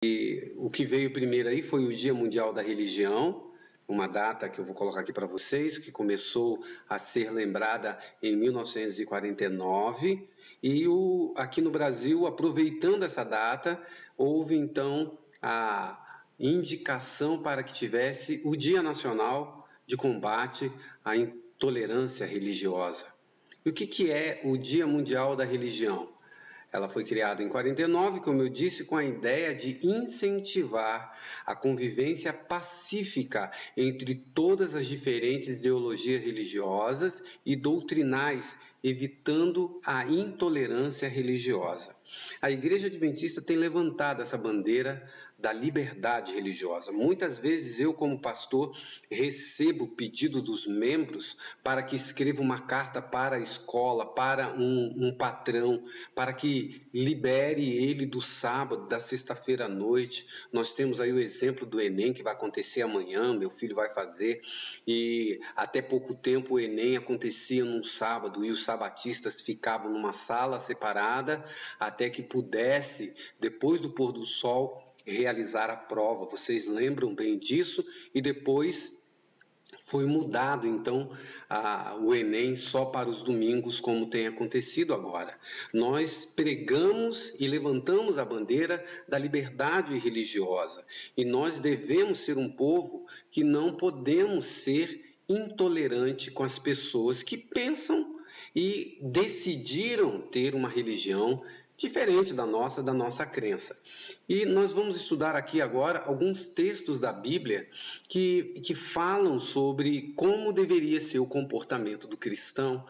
O que veio primeiro aí foi o Dia Mundial da Religião, uma data que eu vou colocar aqui para vocês, que começou a ser lembrada em 1949, e aqui no Brasil, aproveitando essa data, houve então a indicação para que tivesse o Dia Nacional de Combate à Intolerância Religiosa. E o que é o Dia Mundial da Religião? Ela foi criada em 49, como eu disse, com a ideia de incentivar a convivência pacífica entre todas as diferentes ideologias religiosas e doutrinais, evitando a intolerância religiosa. A Igreja Adventista tem levantado essa bandeira da liberdade religiosa. Muitas vezes eu, como pastor, recebo pedido dos membros para que escreva uma carta para a escola, para um patrão, para que libere ele do sábado, da sexta-feira à noite. Nós temos aí o exemplo do Enem, que vai acontecer amanhã, meu filho vai fazer, e até pouco tempo o Enem acontecia num sábado e os sabatistas ficavam numa sala separada até que pudesse, depois do pôr do sol, realizar a prova. Vocês lembram bem disso? E depois foi mudado, então, o Enem só para os domingos, como tem acontecido agora. Nós pregamos e levantamos a bandeira da liberdade religiosa. E nós devemos ser um povo que não podemos ser intolerante com as pessoas que pensam e decidiram ter uma religião diferente da nossa crença. E nós vamos estudar aqui agora alguns textos da Bíblia que falam sobre como deveria ser o comportamento do cristão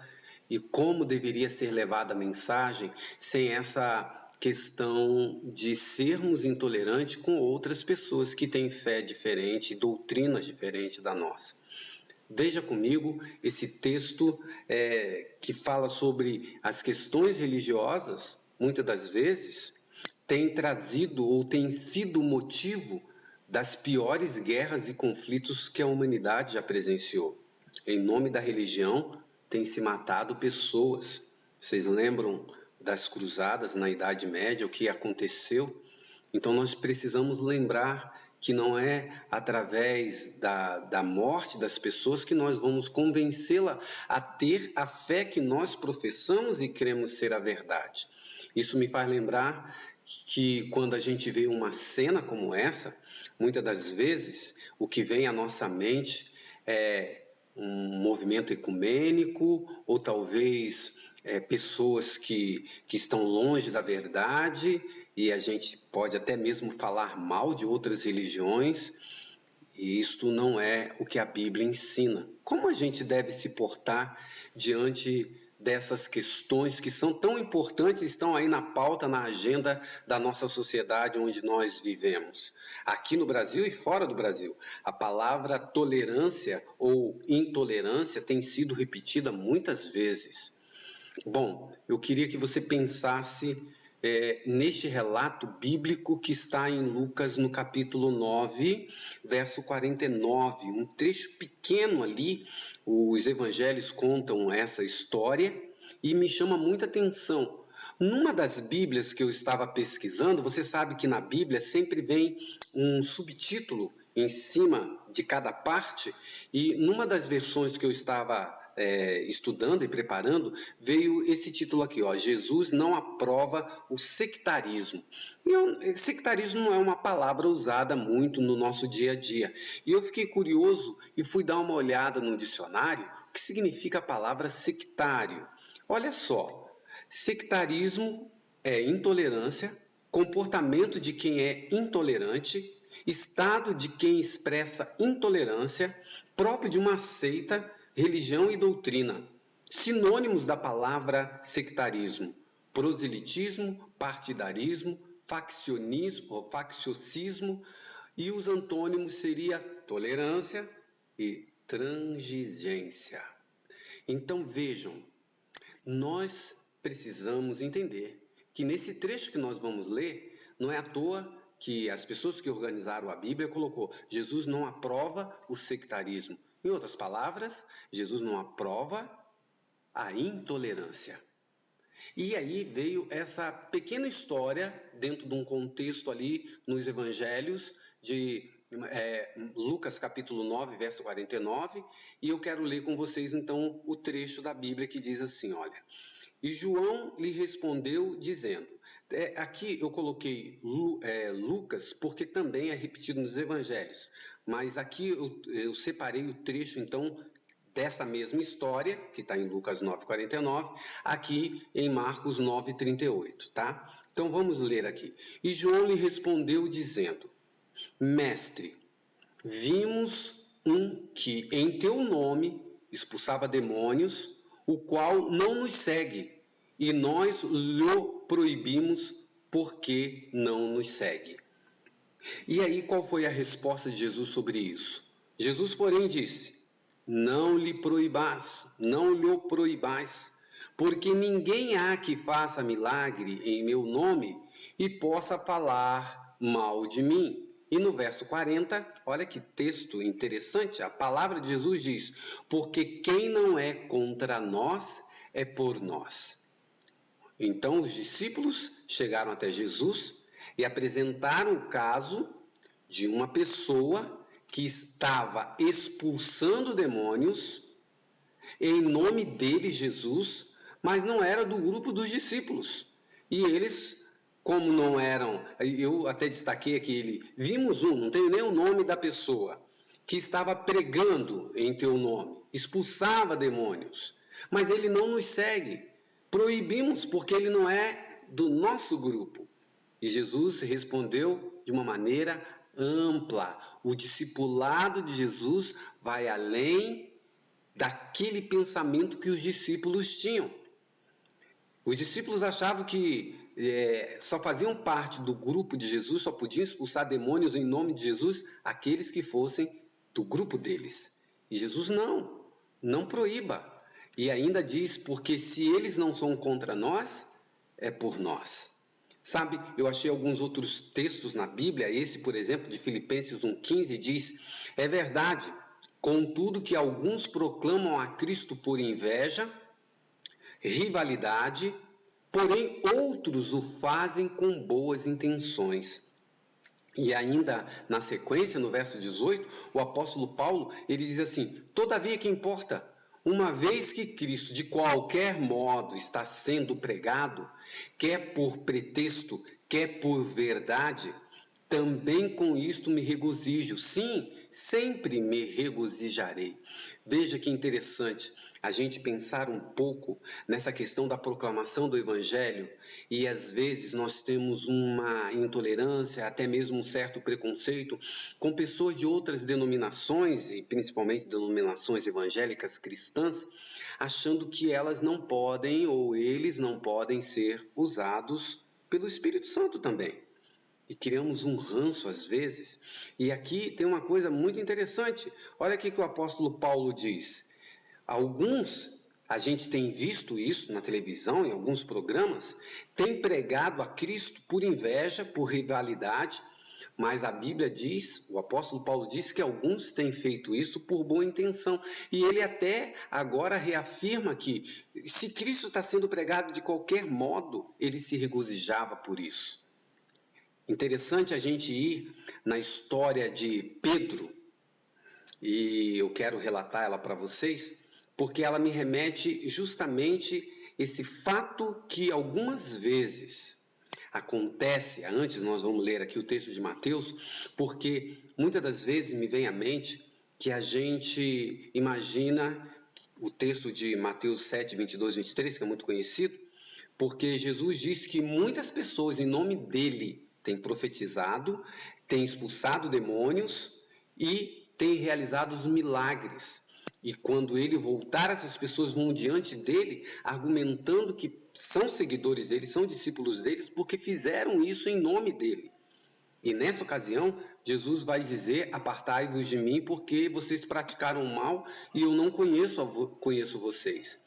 e como deveria ser levada a mensagem sem essa questão de sermos intolerantes com outras pessoas que têm fé diferente, doutrinas diferentes da nossa. Veja comigo esse texto que fala sobre as questões religiosas, muitas das vezes, tem trazido ou tem sido motivo das piores guerras e conflitos que a humanidade já presenciou. Em nome da religião, tem se matado pessoas. Vocês lembram das cruzadas na Idade Média, o que aconteceu? Então nós precisamos lembrar que não é através da morte das pessoas que nós vamos convencê-la a ter a fé que nós professamos e cremos ser a verdade. Isso me faz lembrar que quando a gente vê uma cena como essa, muitas das vezes o que vem à nossa mente é um movimento ecumênico ou talvez pessoas que estão longe da verdade, e a gente pode até mesmo falar mal de outras religiões, e isto não é o que a Bíblia ensina. Como a gente deve se portar diante dessas questões que são tão importantes, estão aí na pauta, na agenda da nossa sociedade onde nós vivemos, aqui no Brasil e fora do Brasil? A palavra tolerância ou intolerância tem sido repetida muitas vezes. Bom, eu queria que você pensasse neste relato bíblico que está em Lucas no capítulo 9, verso 49, um trecho pequeno ali. Os evangelhos contam essa história e me chama muita atenção. Numa das Bíblias que eu estava pesquisando, você sabe que na Bíblia sempre vem um subtítulo em cima de cada parte, e numa das versões que eu estava estudando e preparando, veio esse título aqui, ó: Jesus não aprova o sectarismo. Sectarismo não é uma palavra usada muito no nosso dia a dia. E eu fiquei curioso e fui dar uma olhada no dicionário, o que significa a palavra sectário. Olha só, sectarismo é intolerância, comportamento de quem é intolerante, estado de quem expressa intolerância, próprio de uma seita, religião e doutrina. Sinônimos da palavra sectarismo: proselitismo, partidarismo, faccionismo ou facciosismo, e os antônimos seria tolerância e transigência. Então vejam, nós precisamos entender que nesse trecho que nós vamos ler, não é à toa que as pessoas que organizaram a Bíblia colocou: Jesus não aprova o sectarismo. Em outras palavras, Jesus não aprova a intolerância. E aí veio essa pequena história dentro de um contexto ali nos evangelhos de Lucas capítulo 9, verso 49, e eu quero ler com vocês então o trecho da Bíblia que diz assim, olha: e João lhe respondeu dizendo, aqui eu coloquei Lucas porque também é repetido nos evangelhos, mas aqui eu separei o trecho então dessa mesma história, que está em Lucas 9:49, aqui em Marcos 9:38, tá? Então vamos ler aqui. E João lhe respondeu dizendo, Mestre, vimos um que em teu nome expulsava demônios, o qual não nos segue, e nós lhe proibimos porque não nos segue. E aí qual foi a resposta de Jesus sobre isso? Jesus, porém, disse, não lhe proibais, não lhe proibais, porque ninguém há que faça milagre em meu nome e possa falar mal de mim. E no verso 40, olha que texto interessante, a palavra de Jesus diz, porque quem não é contra nós é por nós. Então os discípulos chegaram até Jesus e apresentaram o caso de uma pessoa que estava expulsando demônios em nome dele, Jesus, mas não era do grupo dos discípulos. E eles, como não eram, eu até destaquei aqui, vimos não tenho nem o nome da pessoa, que estava pregando em teu nome, expulsava demônios, mas ele não nos segue. Proibimos porque ele não é do nosso grupo. E Jesus respondeu de uma maneira ampla. O discipulado de Jesus vai além daquele pensamento que os discípulos tinham. Os discípulos achavam que só faziam parte do grupo de Jesus, só podiam expulsar demônios em nome de Jesus aqueles que fossem do grupo deles. E Jesus não proíba. E ainda diz, porque se eles não são contra nós, é por nós. Sabe, eu achei alguns outros textos na Bíblia, esse, por exemplo, de Filipenses 1,15, diz, é verdade, contudo que alguns proclamam a Cristo por inveja, rivalidade, porém outros o fazem com boas intenções. E ainda na sequência, no verso 18, o apóstolo Paulo, ele diz assim, todavia que importa, uma vez que Cristo de qualquer modo está sendo pregado, quer por pretexto, quer por verdade, também com isto me regozijo. Sim, sempre me regozijarei. Veja que interessante a gente pensar um pouco nessa questão da proclamação do Evangelho e às vezes nós temos uma intolerância, até mesmo um certo preconceito com pessoas de outras denominações e principalmente denominações evangélicas cristãs, achando que elas não podem ou eles não podem ser usados pelo Espírito Santo também. E criamos um ranço às vezes. E aqui tem uma coisa muito interessante. Olha aqui que o apóstolo Paulo diz. Alguns, a gente tem visto isso na televisão, em alguns programas, tem pregado a Cristo por inveja, por rivalidade, mas a Bíblia diz, o apóstolo Paulo diz que alguns têm feito isso por boa intenção. E ele até agora reafirma que se Cristo está sendo pregado de qualquer modo, ele se regozijava por isso. Interessante a gente ir na história de Pedro, e eu quero relatar ela para vocês, porque ela me remete justamente esse fato que algumas vezes acontece, antes nós vamos ler aqui o texto de Mateus, porque muitas das vezes me vem à mente que a gente imagina o texto de Mateus 7, 22, 23, que é muito conhecido, porque Jesus disse que muitas pessoas em nome dele têm profetizado, têm expulsado demônios e têm realizado os milagres. E quando ele voltar, essas pessoas vão diante dele, argumentando que são seguidores dele, são discípulos deles, porque fizeram isso em nome dele. E nessa ocasião, Jesus vai dizer, apartai-vos de mim, porque vocês praticaram mal e eu não conheço vocês.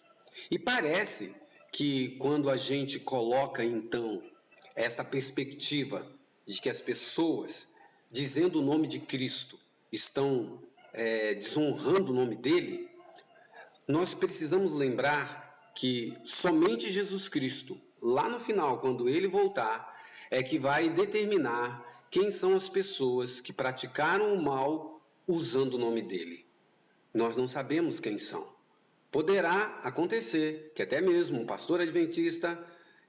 E parece que quando a gente coloca, então, essa perspectiva de que as pessoas, dizendo o nome de Cristo, estão desonrando o nome dele, nós precisamos lembrar que somente Jesus Cristo, lá no final, quando ele voltar, é que vai determinar quem são as pessoas que praticaram o mal usando o nome dele. Nós não sabemos quem são. Poderá acontecer que até mesmo um pastor adventista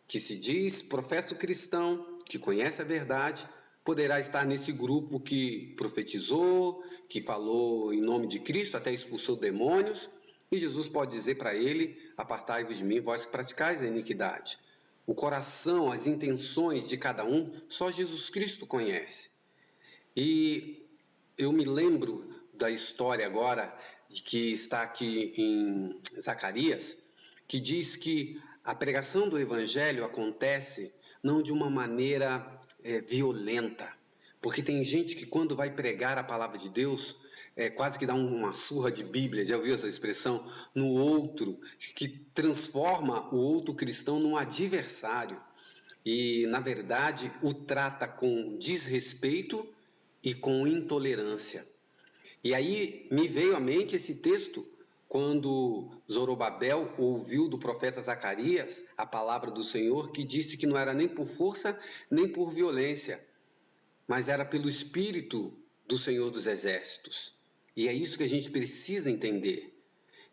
que se diz professo cristão, que conhece a verdade, poderá estar nesse grupo que profetizou, que falou em nome de Cristo, até expulsou demônios, e Jesus pode dizer para ele: apartai-vos de mim, vós que praticais a iniquidade. O coração, as intenções de cada um, só Jesus Cristo conhece. E eu me lembro da história agora, que está aqui em Zacarias, que diz que a pregação do Evangelho acontece não de uma maneira violenta, porque tem gente que quando vai pregar a palavra de Deus, quase que dá uma surra de Bíblia, já ouviu essa expressão? No outro, que transforma o outro cristão num adversário e, na verdade, o trata com desrespeito e com intolerância. E aí me veio à mente esse texto quando Zorobabel ouviu do profeta Zacarias a palavra do Senhor, que disse que não era nem por força nem por violência, mas era pelo Espírito do Senhor dos Exércitos. E é isso que a gente precisa entender,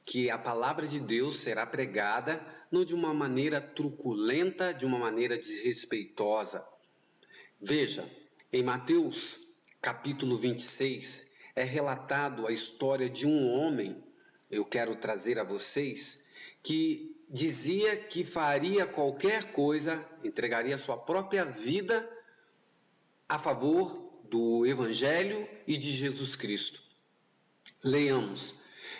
que a palavra de Deus será pregada não de uma maneira truculenta, de uma maneira desrespeitosa. Veja, em Mateus capítulo 26, é relatado a história de um homem, eu quero trazer a vocês, que dizia que faria qualquer coisa, entregaria sua própria vida a favor do Evangelho e de Jesus Cristo. Leiamos.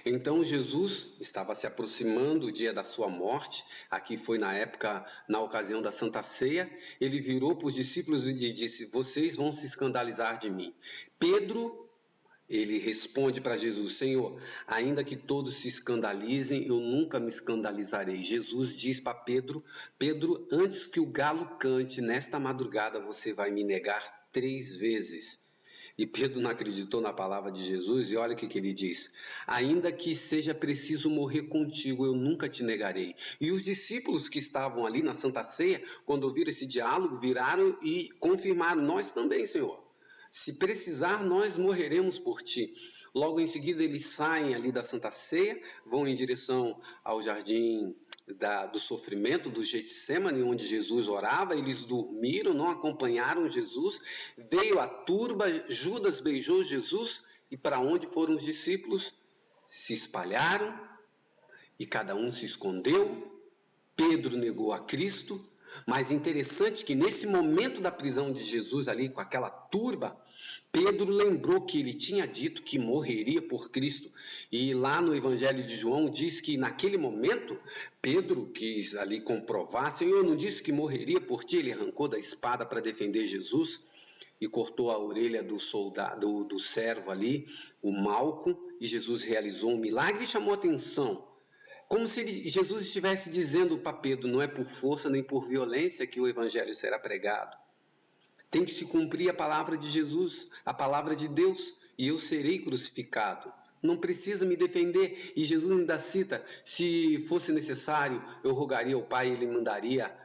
Então Jesus estava se aproximando do dia da sua morte, aqui foi na ocasião da Santa Ceia, ele virou para os discípulos e disse: vocês vão se escandalizar de mim. Pedro, ele responde para Jesus: Senhor, ainda que todos se escandalizem, eu nunca me escandalizarei. Jesus diz para Pedro: Pedro, antes que o galo cante, nesta madrugada você vai me negar 3 vezes. E Pedro não acreditou na palavra de Jesus e olha o que ele diz: ainda que seja preciso morrer contigo, eu nunca te negarei. E os discípulos que estavam ali na Santa Ceia, quando ouviram esse diálogo, viraram e confirmaram: nós também, Senhor. Se precisar, nós morreremos por ti. Logo em seguida, eles saem ali da Santa Ceia, vão em direção ao jardim do sofrimento, do Getsemane, onde Jesus orava. Eles dormiram, não acompanharam Jesus. Veio a turba, Judas beijou Jesus. E para onde foram os discípulos? Se espalharam e cada um se escondeu. Pedro negou a Cristo. Mas interessante que nesse momento da prisão de Jesus ali com aquela turba, Pedro lembrou que ele tinha dito que morreria por Cristo. E lá no Evangelho de João diz que naquele momento Pedro quis ali comprovar: Senhor, não disse que morreria por ti? Ele arrancou da espada para defender Jesus e cortou a orelha do soldado, do servo ali, o Malco, e Jesus realizou um milagre e chamou atenção. Como se Jesus estivesse dizendo para Pedro: não é por força nem por violência que o Evangelho será pregado. Tem que se cumprir a palavra de Jesus, a palavra de Deus, e eu serei crucificado. Não precisa me defender. E Jesus ainda cita: se fosse necessário, eu rogaria ao Pai, ele mandaria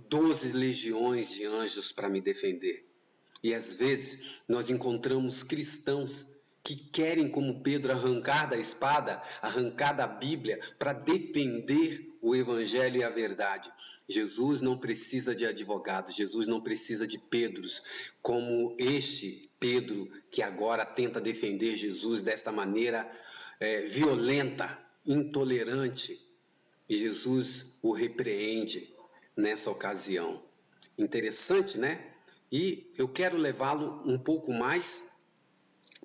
12 legiões de anjos para me defender. E às vezes nós encontramos cristãos que querem, como Pedro, arrancar da espada, arrancar da Bíblia para defender o Evangelho e a verdade. Jesus não precisa de advogados, Jesus não precisa de Pedros, como este Pedro que agora tenta defender Jesus desta maneira violenta, intolerante. E Jesus o repreende nessa ocasião. Interessante, né? E eu quero levá-lo um pouco mais,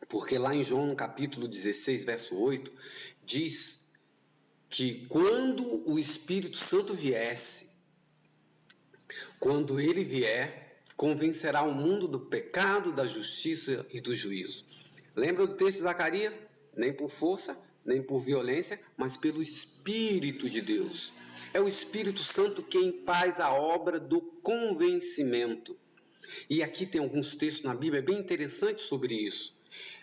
porque lá em João, no capítulo 16, verso 8, diz que quando o Espírito Santo viesse, quando ele vier, convencerá o mundo do pecado, da justiça e do juízo. Lembra do texto de Zacarias? Nem por força, nem por violência, mas pelo Espírito de Deus. É o Espírito Santo quem faz a obra do convencimento. E aqui tem alguns textos na Bíblia bem interessantes sobre isso.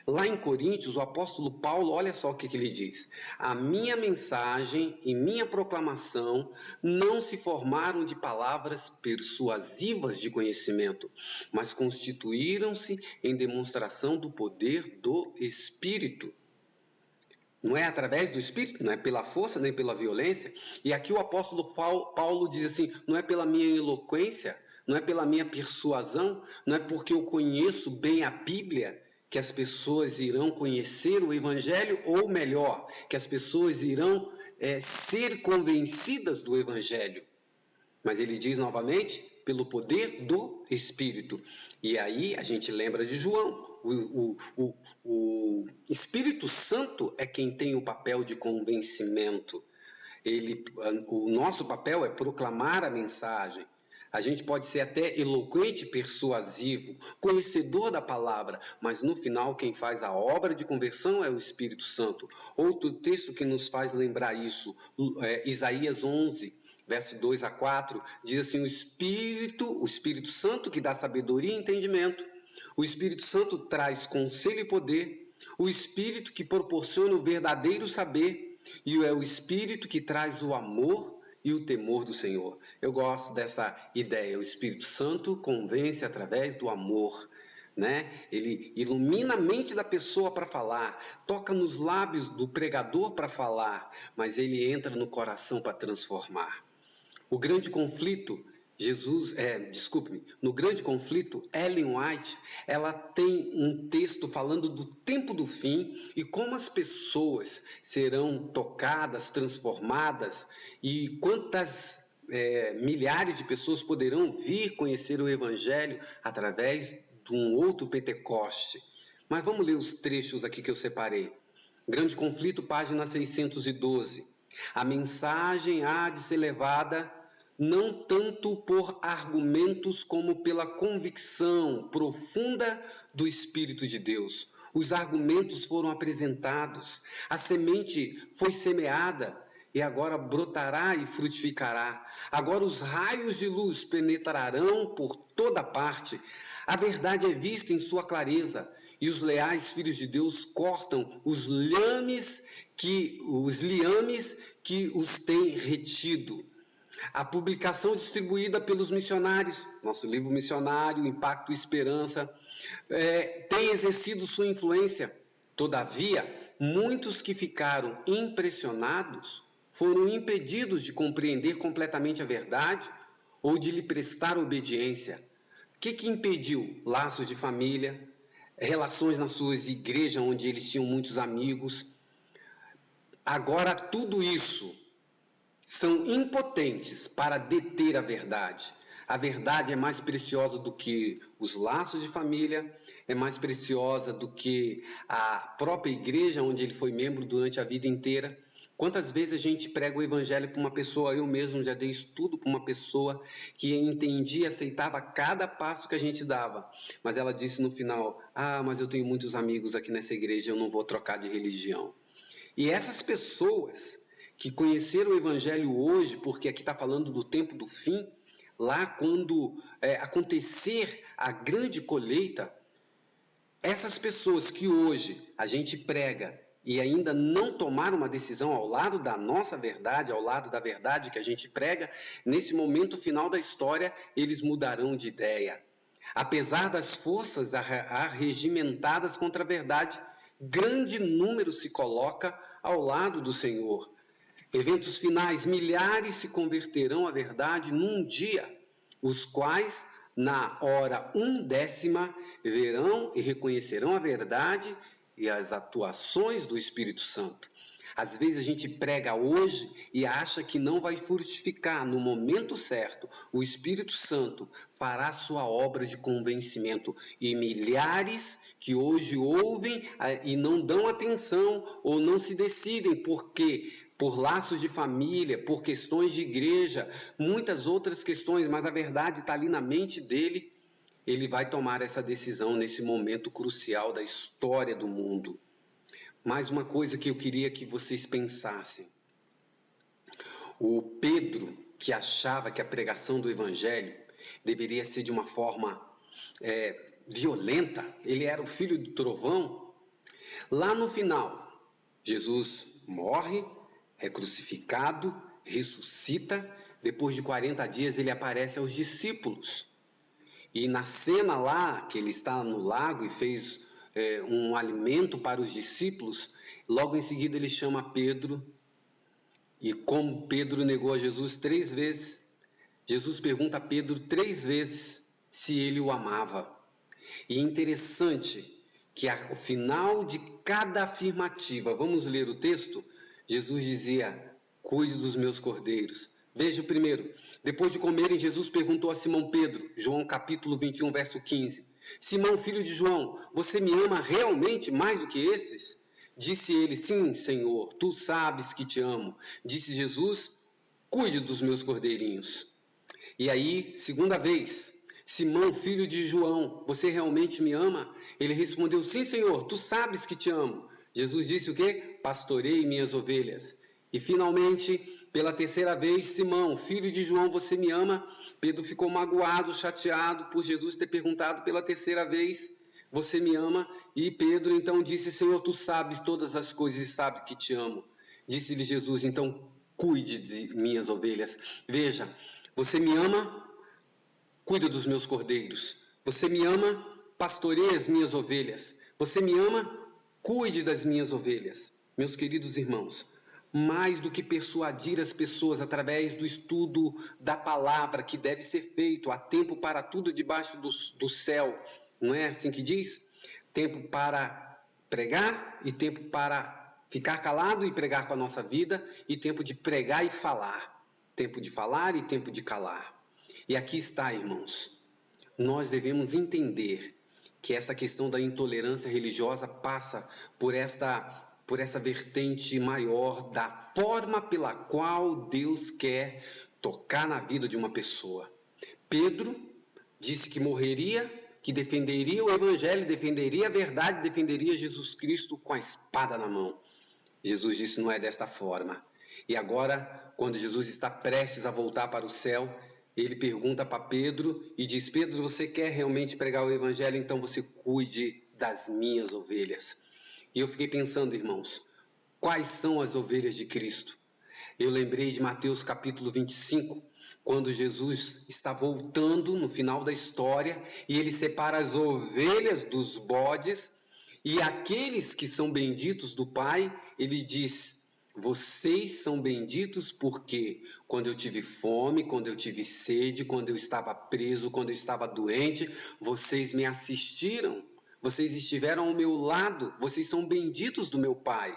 Lá em Coríntios, o apóstolo Paulo, olha só o que ele diz: a minha mensagem e minha proclamação não se formaram de palavras persuasivas de conhecimento, mas constituíram-se em demonstração do poder do Espírito. Não é através do Espírito, não é pela força nem pela violência. E aqui o apóstolo Paulo diz assim: não é pela minha eloquência, não é pela minha persuasão, não é porque eu conheço bem a Bíblia que as pessoas irão conhecer o Evangelho, ou melhor, que as pessoas irão ser convencidas do Evangelho. Mas ele diz novamente, pelo poder do Espírito. E aí a gente lembra de João. O Espírito Santo é quem tem o papel de convencimento. O nosso papel é proclamar a mensagem. A gente pode ser até eloquente, persuasivo, conhecedor da palavra, mas no final quem faz a obra de conversão é o Espírito Santo. Outro texto que nos faz lembrar isso, Isaías 11, verso 2 a 4, diz assim: o Espírito Santo que dá sabedoria e entendimento, o Espírito Santo traz conselho e poder, o Espírito que proporciona o verdadeiro saber, e é o Espírito que traz o amor e o temor do Senhor. Eu gosto dessa ideia. O Espírito Santo convence através do amor, né? Ele ilumina a mente da pessoa para falar, toca nos lábios do pregador para falar, mas ele entra no coração para transformar. O grande conflito, no grande conflito, Ellen White, ela tem um texto falando do tempo do fim e como as pessoas serão tocadas, transformadas e quantas milhares de pessoas poderão vir conhecer o Evangelho através de um outro Pentecoste. Mas vamos ler os trechos aqui que eu separei. Grande conflito, página 612. A mensagem há de ser levada não tanto por argumentos como pela convicção profunda do Espírito de Deus. Os argumentos foram apresentados, a semente foi semeada e agora brotará e frutificará. Agora os raios de luz penetrarão por toda parte. A verdade é vista em sua clareza e os leais filhos de Deus cortam os liames que os têm retido. A publicação distribuída pelos missionários, nosso livro missionário, Impacto e Esperança, tem exercido sua influência. Todavia, muitos que ficaram impressionados foram impedidos de compreender completamente a verdade ou de lhe prestar obediência. O que impediu? Laços de família, relações nas suas igrejas onde eles tinham muitos amigos. Agora, tudo isso são impotentes para deter a verdade. A verdade é mais preciosa do que os laços de família, é mais preciosa do que a própria igreja onde ele foi membro durante a vida inteira. Quantas vezes a gente prega o evangelho para uma pessoa, eu mesmo já dei estudo para uma pessoa que entendia e aceitava cada passo que a gente dava, mas ela disse no final: mas eu tenho muitos amigos aqui nessa igreja, eu não vou trocar de religião. E essas pessoas que conheceram o Evangelho hoje, porque aqui está falando do tempo do fim, lá quando acontecer a grande colheita, essas pessoas que hoje a gente prega e ainda não tomaram uma decisão ao lado da nossa verdade, ao lado da verdade que a gente prega, nesse momento final da história, eles mudarão de ideia. Apesar das forças arregimentadas contra a verdade, grande número se coloca ao lado do Senhor. Eventos finais, milhares se converterão à verdade num dia, os quais, na hora 1/10, verão e reconhecerão a verdade e as atuações do Espírito Santo. Às vezes a gente prega hoje e acha que não vai frutificar. No momento certo, o Espírito Santo fará sua obra de convencimento e milhares que hoje ouvem e não dão atenção ou não se decidem porque por laços de família, por questões de igreja, muitas outras questões, mas a verdade está ali na mente dele, ele vai tomar essa decisão nesse momento crucial da história do mundo. Mais uma coisa que eu queria que vocês pensassem. O Pedro, que achava que a pregação do Evangelho deveria ser de uma forma violenta, ele era o filho do trovão. Lá no final, Jesus morre, é crucificado, ressuscita. Depois de 40 dias, ele aparece aos discípulos. E na cena lá, que ele está no lago e fez um alimento para os discípulos, logo em seguida ele chama Pedro. E como Pedro negou a Jesus 3 vezes, Jesus pergunta a Pedro 3 vezes se ele o amava. E é interessante que ao final de cada afirmativa, vamos ler o texto, Jesus dizia: cuide dos meus cordeiros. Veja o primeiro. Depois de comerem, Jesus perguntou a Simão Pedro, João capítulo 21, verso 15: Simão, filho de João, você me ama realmente mais do que esses? Disse ele: sim, Senhor, tu sabes que te amo. Disse Jesus: cuide dos meus cordeirinhos. E aí, segunda vez: Simão, filho de João, você realmente me ama? Ele respondeu: sim, Senhor, tu sabes que te amo. Jesus disse o quê? Pastorei minhas ovelhas. E finalmente, pela terceira vez: Simão, filho de João, você me ama? Pedro ficou magoado, chateado por Jesus ter perguntado pela terceira vez: você me ama? E Pedro então disse: Senhor, tu sabes todas as coisas e sabes que te amo. Disse-lhe Jesus: então cuide de minhas ovelhas. Veja, você me ama? Cuida dos meus cordeiros. Você me ama? Pastoreie as minhas ovelhas. Você me ama? Cuide das minhas ovelhas. Meus queridos irmãos, mais do que persuadir as pessoas através do estudo da palavra, que deve ser feito, há tempo para tudo debaixo do céu, não é assim que diz? Tempo para pregar e tempo para ficar calado e pregar com a nossa vida, e tempo de pregar e falar. Tempo de falar e tempo de calar. E aqui está, irmãos, nós devemos entender que essa questão da intolerância religiosa passa por essa vertente maior da forma pela qual Deus quer tocar na vida de uma pessoa. Pedro disse que morreria, que defenderia o Evangelho, defenderia a verdade, defenderia Jesus Cristo com a espada na mão. Jesus disse: não é desta forma. E agora, quando Jesus está prestes a voltar para o céu, ele pergunta para Pedro e diz: Pedro, você quer realmente pregar o Evangelho? Então você cuide das minhas ovelhas. E eu fiquei pensando, irmãos, quais são as ovelhas de Cristo? Eu lembrei de Mateus capítulo 25, quando Jesus está voltando no final da história e ele separa as ovelhas dos bodes, e aqueles que são benditos do Pai, ele diz: vocês são benditos porque quando eu tive fome, quando eu tive sede, quando eu estava preso, quando eu estava doente, vocês me assistiram, vocês estiveram ao meu lado, vocês são benditos do meu Pai.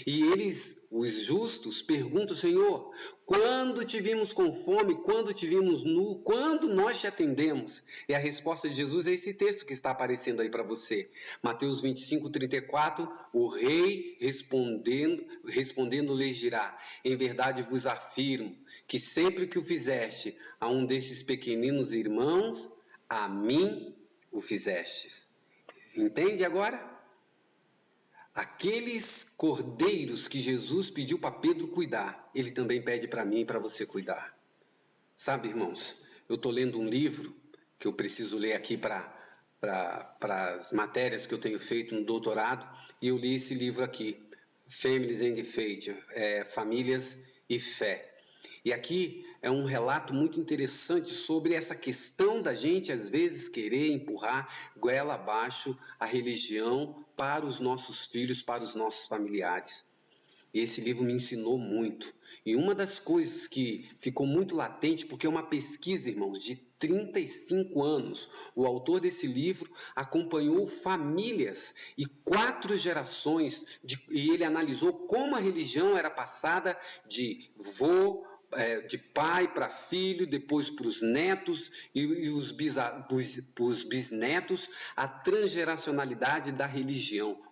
E eles, os justos, perguntam: Senhor, quando te vimos com fome, quando te vimos nu, quando nós te atendemos? E a resposta de Jesus é esse texto que está aparecendo aí para você. Mateus 25, 34, o rei respondendo lhes dirá: em verdade vos afirmo que sempre que o fizeste a um desses pequeninos irmãos, a mim o fizestes. Entende agora? Aqueles cordeiros que Jesus pediu para Pedro cuidar, ele também pede para mim e para você cuidar. Sabe, irmãos, eu estou lendo um livro que eu preciso ler aqui para as matérias que eu tenho feito no doutorado, e eu li esse livro aqui, Families and Faith, Famílias e Fé. E aqui é um relato muito interessante sobre essa questão da gente, às vezes, querer empurrar goela abaixo a religião para os nossos filhos, para os nossos familiares. E esse livro me ensinou muito. E uma das coisas que ficou muito latente, porque é uma pesquisa, irmãos, de 35 anos. O autor desse livro acompanhou famílias e 4 gerações, e ele analisou como a religião era passada de de pai para filho, depois para os netos e os bisnetos, a transgeracionalidade da religião.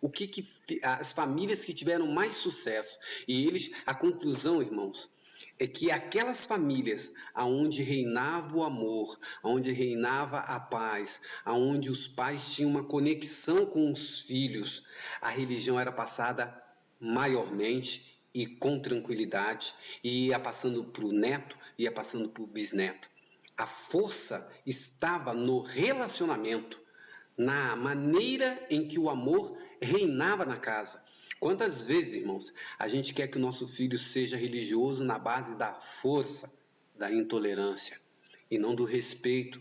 As famílias que tiveram mais sucesso. E a conclusão, irmãos, é que aquelas famílias onde reinava o amor, onde reinava a paz, onde os pais tinham uma conexão com os filhos, a religião era passada maiormente e com tranquilidade, e ia passando para o neto, ia passando para o bisneto. A força estava no relacionamento, na maneira em que o amor reinava na casa. Quantas vezes, irmãos, a gente quer que o nosso filho seja religioso na base da força, da intolerância e não do respeito?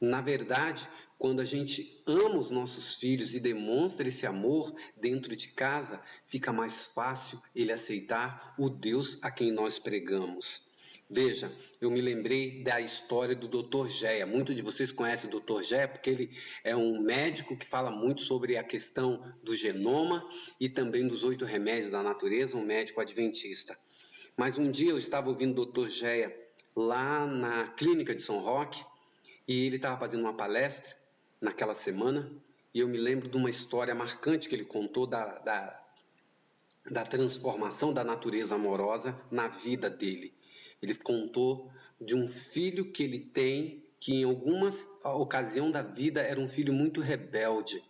Na verdade, quando a gente ama os nossos filhos e demonstra esse amor dentro de casa, fica mais fácil ele aceitar o Deus a quem nós pregamos. Veja, eu me lembrei da história do Dr. Geia. Muitos de vocês conhecem o Dr. Geia porque ele é um médico que fala muito sobre a questão do genoma e também dos 8 remédios da natureza, um médico adventista. Mas um dia eu estava ouvindo o Dr. Geia lá na clínica de São Roque e ele estava fazendo uma palestra naquela semana e eu me lembro de uma história marcante que ele contou da transformação da natureza amorosa na vida dele. Ele contou de um filho que ele tem, que em alguma ocasião da vida era um filho muito rebelde,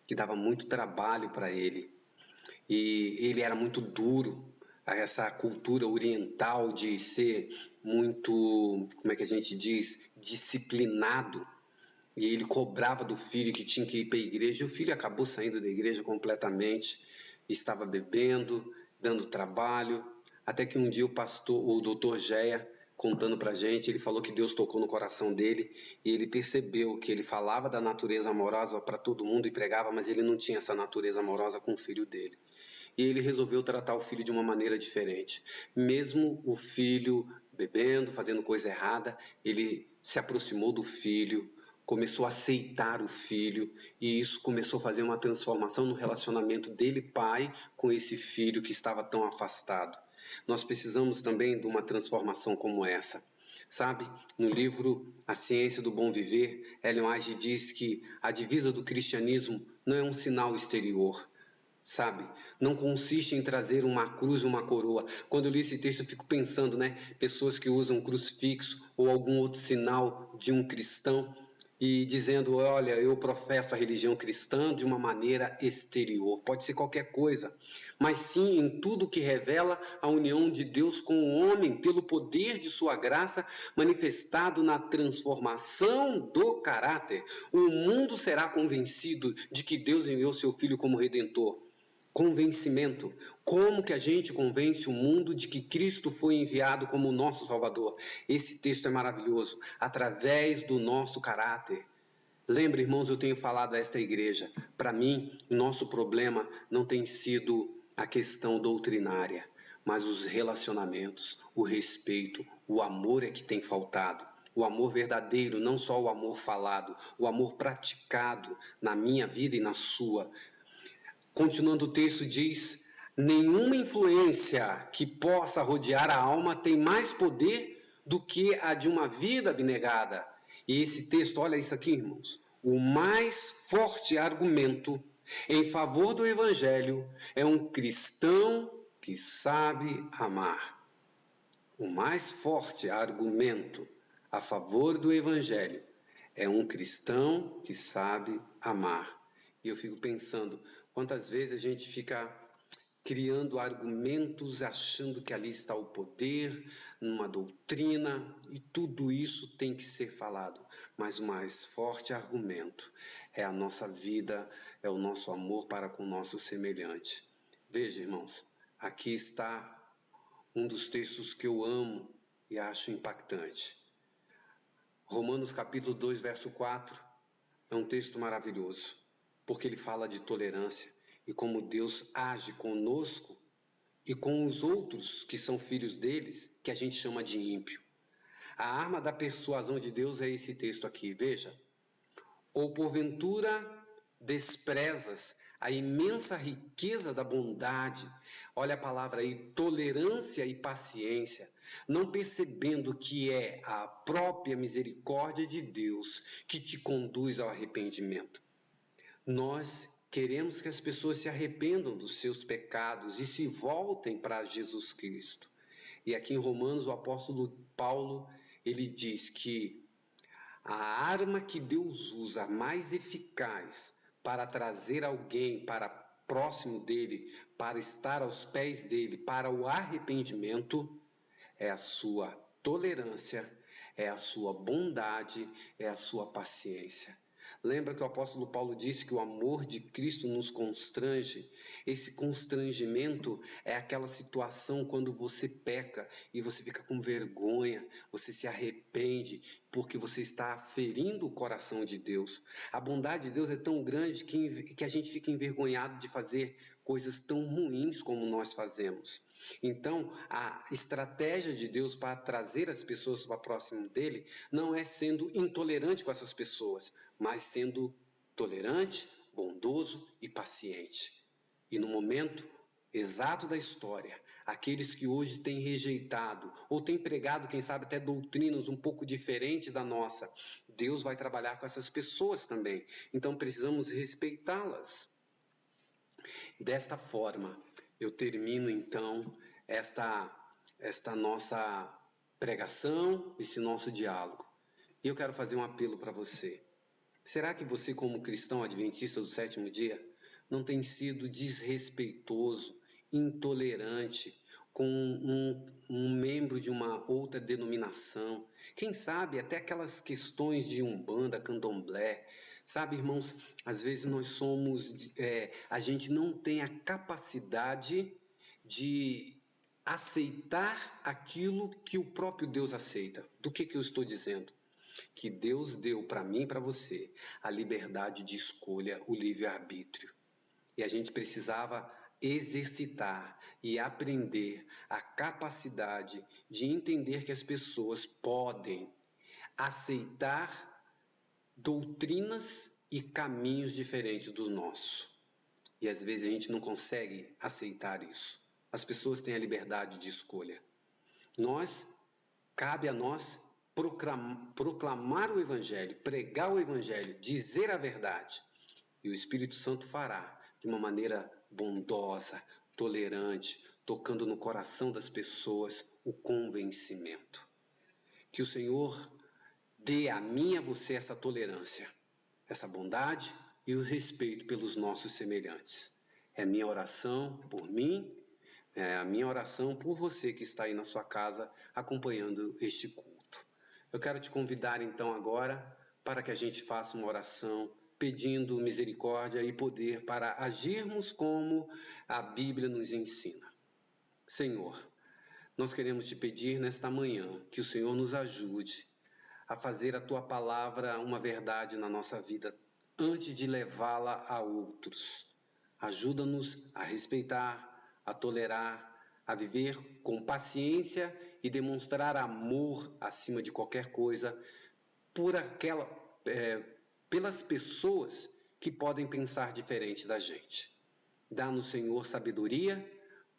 que dava muito trabalho para ele. E ele era muito duro, essa cultura oriental de ser muito, como é que a gente diz, disciplinado. E ele cobrava do filho que tinha que ir para a igreja, e o filho acabou saindo da igreja completamente, estava bebendo, dando trabalho, até que um dia o doutor Geia, contando para a gente, ele falou que Deus tocou no coração dele e ele percebeu que ele falava da natureza amorosa para todo mundo e pregava, mas ele não tinha essa natureza amorosa com o filho dele. E ele resolveu tratar o filho de uma maneira diferente. Mesmo o filho bebendo, fazendo coisa errada, ele se aproximou do filho, começou a aceitar o filho e isso começou a fazer uma transformação no relacionamento dele, pai, com esse filho que estava tão afastado. Nós precisamos também de uma transformação como essa. Sabe, no livro A Ciência do Bom Viver, Ellen White diz que a divisa do cristianismo não é um sinal exterior, sabe? Não consiste em trazer uma cruz ou uma coroa. Quando eu li esse texto, eu fico pensando, né? Pessoas que usam crucifixo ou algum outro sinal de um cristão e dizendo, olha, eu professo a religião cristã de uma maneira exterior. Pode ser qualquer coisa, mas sim em tudo que revela a união de Deus com o homem pelo poder de sua graça manifestado na transformação do caráter. O mundo será convencido de que Deus enviou seu Filho como Redentor. Convencimento. Como que a gente convence o mundo de que Cristo foi enviado como o nosso Salvador? Esse texto é maravilhoso. Através do nosso caráter. Lembre, irmãos, eu tenho falado a esta igreja. Para mim, o nosso problema não tem sido a questão doutrinária, mas os relacionamentos, o respeito, o amor é que tem faltado. O amor verdadeiro, não só o amor falado, o amor praticado na minha vida e na sua. Continuando o texto diz, nenhuma influência que possa rodear a alma tem mais poder do que a de uma vida abnegada. E esse texto, olha isso aqui, irmãos, o mais forte argumento em favor do evangelho é um cristão que sabe amar. O mais forte argumento a favor do evangelho é um cristão que sabe amar. E eu fico pensando, quantas vezes a gente fica criando argumentos, achando que ali está o poder, numa doutrina, e tudo isso tem que ser falado. Mas o mais forte argumento é a nossa vida, é o nosso amor para com o nosso semelhante. Veja, irmãos, aqui está um dos textos que eu amo e acho impactante. Romanos capítulo 2, verso 4, é um texto maravilhoso, porque ele fala de tolerância e como Deus age conosco e com os outros que são filhos deles, que a gente chama de ímpio. A arma da persuasão de Deus é esse texto aqui, veja. Ou porventura desprezas a imensa riqueza da bondade, olha a palavra aí, tolerância e paciência, não percebendo que é a própria misericórdia de Deus que te conduz ao arrependimento. Nós queremos que as pessoas se arrependam dos seus pecados e se voltem para Jesus Cristo. E aqui em Romanos, o apóstolo Paulo, ele diz que a arma que Deus usa mais eficaz para trazer alguém para próximo dele, para estar aos pés dele, para o arrependimento, é a sua tolerância, é a sua bondade, é a sua paciência. Lembra que o apóstolo Paulo disse que o amor de Cristo nos constrange? Esse constrangimento é aquela situação quando você peca e você fica com vergonha, você se arrepende porque você está ferindo o coração de Deus. A bondade de Deus é tão grande que a gente fica envergonhado de fazer coisas tão ruins como nós fazemos. Então, a estratégia de Deus para trazer as pessoas para próximo dele não é sendo intolerante com essas pessoas, mas sendo tolerante, bondoso e paciente. E no momento exato da história, aqueles que hoje têm rejeitado ou têm pregado, quem sabe, até doutrinas um pouco diferentes da nossa, Deus vai trabalhar com essas pessoas também. Então, precisamos respeitá-las. Desta forma, eu termino então esta nossa pregação, esse nosso diálogo. E eu quero fazer um apelo para você. Será que você, como cristão adventista do sétimo dia, não tem sido desrespeitoso, intolerante com um membro de uma outra denominação? Quem sabe até aquelas questões de umbanda, candomblé. Sabe, irmãos, às vezes a gente não tem a capacidade de aceitar aquilo que o próprio Deus aceita. Do que eu estou dizendo? Que Deus deu para mim e para você a liberdade de escolha, o livre-arbítrio. E a gente precisava exercitar e aprender a capacidade de entender que as pessoas podem aceitar doutrinas e caminhos diferentes do nosso. E às vezes a gente não consegue aceitar isso. As pessoas têm a liberdade de escolha. Cabe a nós proclamar o Evangelho, pregar o Evangelho, dizer a verdade. E o Espírito Santo fará de uma maneira bondosa, tolerante, tocando no coração das pessoas o convencimento. Que o Senhor dê a mim e a você essa tolerância, essa bondade e o respeito pelos nossos semelhantes. É a minha oração por mim, é a minha oração por você que está aí na sua casa acompanhando este culto. Eu quero te convidar então agora para que a gente faça uma oração pedindo misericórdia e poder para agirmos como a Bíblia nos ensina. Senhor, nós queremos te pedir nesta manhã que o Senhor nos ajude a fazer a tua palavra uma verdade na nossa vida antes de levá-la a outros. Ajuda-nos a respeitar, a tolerar, a viver com paciência e demonstrar amor acima de qualquer coisa pelas pessoas que podem pensar diferente da gente. Dá-nos, Senhor, sabedoria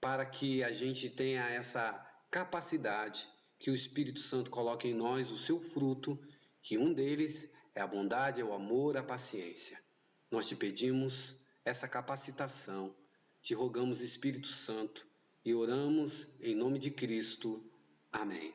para que a gente tenha essa capacidade que o Espírito Santo coloque em nós o seu fruto, que um deles é a bondade, é o amor, a paciência. Nós te pedimos essa capacitação, te rogamos, Espírito Santo, e oramos em nome de Cristo. Amém.